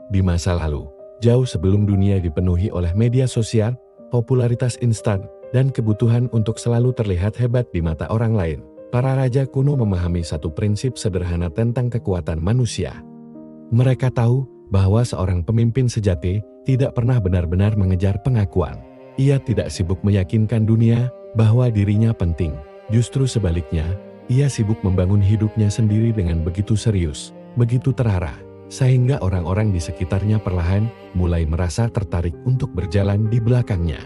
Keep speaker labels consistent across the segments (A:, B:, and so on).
A: Di masa lalu, jauh sebelum dunia dipenuhi oleh media sosial, popularitas instan, dan kebutuhan untuk selalu terlihat hebat di mata orang lain, para raja kuno memahami satu prinsip sederhana tentang kekuatan manusia. Mereka tahu bahwa seorang pemimpin sejati tidak pernah benar-benar mengejar pengakuan. Ia tidak sibuk meyakinkan dunia bahwa dirinya penting. Justru sebaliknya, ia sibuk membangun hidupnya sendiri dengan begitu serius, begitu terarah, sehingga orang-orang di sekitarnya perlahan mulai merasa tertarik untuk berjalan di belakangnya.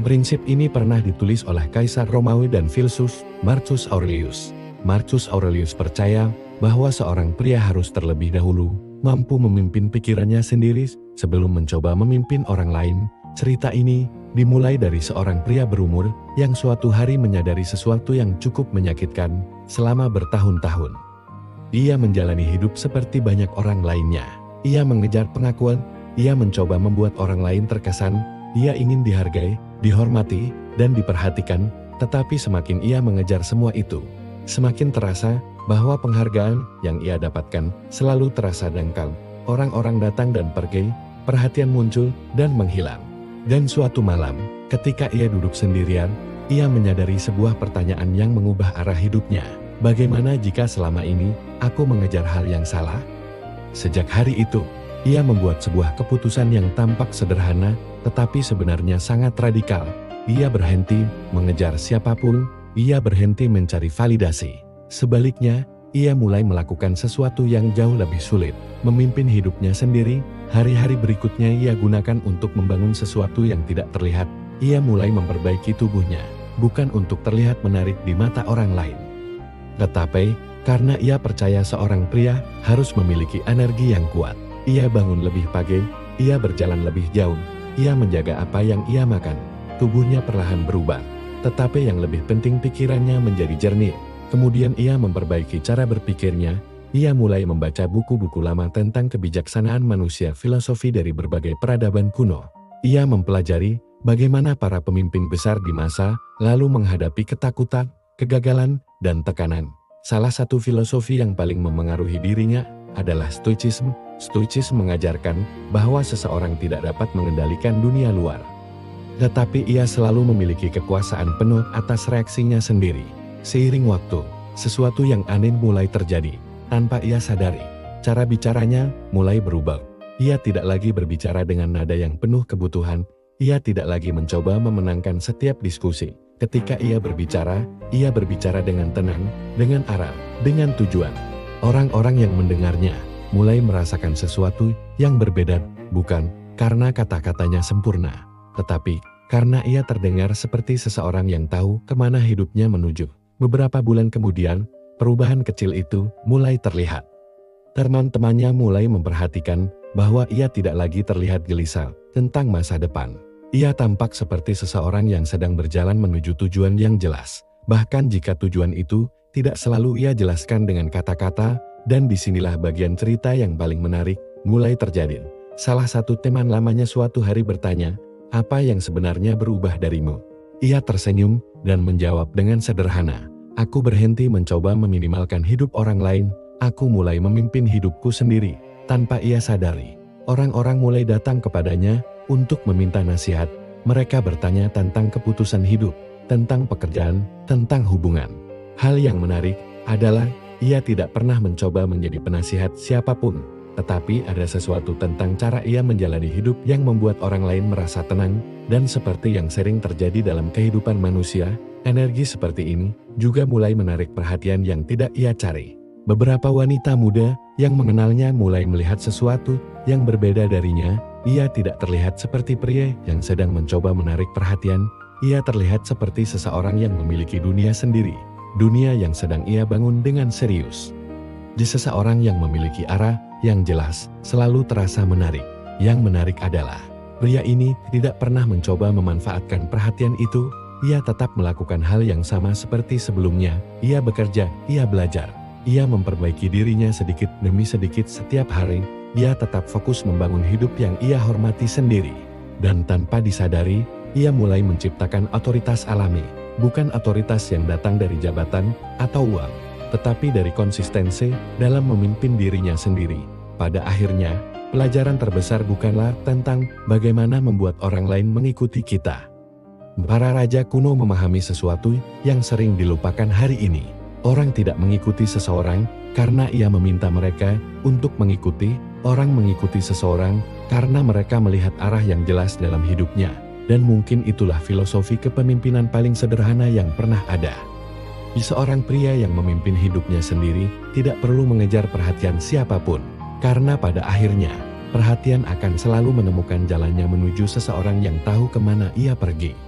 A: Prinsip ini pernah ditulis oleh Kaisar Romawi dan filsuf Marcus Aurelius. Marcus Aurelius percaya bahwa seorang pria harus terlebih dahulu mampu memimpin pikirannya sendiri sebelum mencoba memimpin orang lain. Cerita ini dimulai dari seorang pria berumur yang suatu hari menyadari sesuatu yang cukup menyakitkan selama bertahun-tahun. Ia menjalani hidup seperti banyak orang lainnya. Ia mengejar pengakuan, ia mencoba membuat orang lain terkesan, ia ingin dihargai, dihormati, dan diperhatikan, tetapi semakin ia mengejar semua itu, semakin terasa bahwa penghargaan yang ia dapatkan selalu terasa dangkal. Orang-orang datang dan pergi, perhatian muncul dan menghilang. Dan suatu malam, ketika ia duduk sendirian, ia menyadari sebuah pertanyaan yang mengubah arah hidupnya. Bagaimana jika selama ini aku mengejar hal yang salah? Sejak hari itu, ia membuat sebuah keputusan yang tampak sederhana, tetapi sebenarnya sangat radikal. Ia berhenti mengejar siapapun, ia berhenti mencari validasi. Sebaliknya, ia mulai melakukan sesuatu yang jauh lebih sulit, memimpin hidupnya sendiri. Hari-hari berikutnya ia gunakan untuk membangun sesuatu yang tidak terlihat. Ia mulai memperbaiki tubuhnya, bukan untuk terlihat menarik di mata orang lain. Tetapi, karena ia percaya seorang pria harus memiliki energi yang kuat, ia bangun lebih pagi, ia berjalan lebih jauh, ia menjaga apa yang ia makan. Tubuhnya perlahan berubah, tetapi yang lebih penting pikirannya menjadi jernih. Kemudian ia memperbaiki cara berpikirnya, ia mulai membaca buku-buku lama tentang kebijaksanaan manusia filosofi dari berbagai peradaban kuno. Ia mempelajari bagaimana para pemimpin besar di masa lalu menghadapi ketakutan, kegagalan, dan tekanan. Salah satu filosofi yang paling memengaruhi dirinya adalah Stoicism. Stoicism mengajarkan bahwa seseorang tidak dapat mengendalikan dunia luar, tetapi ia selalu memiliki kekuasaan penuh atas reaksinya sendiri. Seiring waktu, sesuatu yang aneh mulai terjadi. Tanpa ia sadari, cara bicaranya mulai berubah. Ia tidak lagi berbicara dengan nada yang penuh kebutuhan. Ia tidak lagi mencoba memenangkan setiap diskusi. Ketika ia berbicara dengan tenang, dengan arah, dengan tujuan. Orang-orang yang mendengarnya mulai merasakan sesuatu yang berbeda, bukan karena kata-katanya sempurna, tetapi karena ia terdengar seperti seseorang yang tahu kemana hidupnya menuju. Beberapa bulan kemudian, perubahan kecil itu mulai terlihat. Teman-temannya mulai memperhatikan bahwa ia tidak lagi terlihat gelisah tentang masa depan. Ia tampak seperti seseorang yang sedang berjalan menuju tujuan yang jelas. Bahkan jika tujuan itu tidak selalu ia jelaskan dengan kata-kata, dan disinilah bagian cerita yang paling menarik mulai terjadi. Salah satu teman lamanya suatu hari bertanya, "Apa yang sebenarnya berubah darimu?" Ia tersenyum dan menjawab dengan sederhana, "Aku berhenti mencoba meminimalkan hidup orang lain, aku mulai memimpin hidupku sendiri." Tanpa ia sadari, orang-orang mulai datang kepadanya untuk meminta nasihat. Mereka bertanya tentang keputusan hidup, tentang pekerjaan, tentang hubungan. Hal yang menarik adalah ia tidak pernah mencoba menjadi penasihat siapapun, tetapi ada sesuatu tentang cara ia menjalani hidup yang membuat orang lain merasa tenang. Dan seperti yang sering terjadi dalam kehidupan manusia, energi seperti ini juga mulai menarik perhatian yang tidak ia cari. Beberapa wanita muda yang mengenalnya mulai melihat sesuatu yang berbeda darinya. Ia tidak terlihat seperti pria yang sedang mencoba menarik perhatian. Ia terlihat seperti seseorang yang memiliki dunia sendiri, dunia yang sedang ia bangun dengan serius. Di seseorang yang memiliki arah yang jelas, selalu terasa menarik. Yang menarik adalah, pria ini tidak pernah mencoba memanfaatkan perhatian itu. Ia tetap melakukan hal yang sama seperti sebelumnya. Ia bekerja, ia belajar, ia memperbaiki dirinya sedikit demi sedikit setiap hari. Ia tetap fokus membangun hidup yang ia hormati sendiri. Dan tanpa disadari, ia mulai menciptakan otoritas alami. Bukan otoritas yang datang dari jabatan atau uang, tetapi dari konsistensi dalam memimpin dirinya sendiri. Pada akhirnya, Pelajaran terbesar bukanlah tentang bagaimana membuat orang lain mengikuti kita. Para raja kuno memahami sesuatu yang sering dilupakan hari ini. Orang tidak mengikuti seseorang karena ia meminta mereka untuk mengikuti. Orang mengikuti seseorang karena mereka melihat arah yang jelas dalam hidupnya. Dan mungkin itulah filosofi kepemimpinan paling sederhana yang pernah ada. Seorang pria yang memimpin hidupnya sendiri tidak perlu mengejar perhatian siapapun. Karena pada akhirnya, perhatian akan selalu menemukan jalannya menuju seseorang yang tahu kemana ia pergi.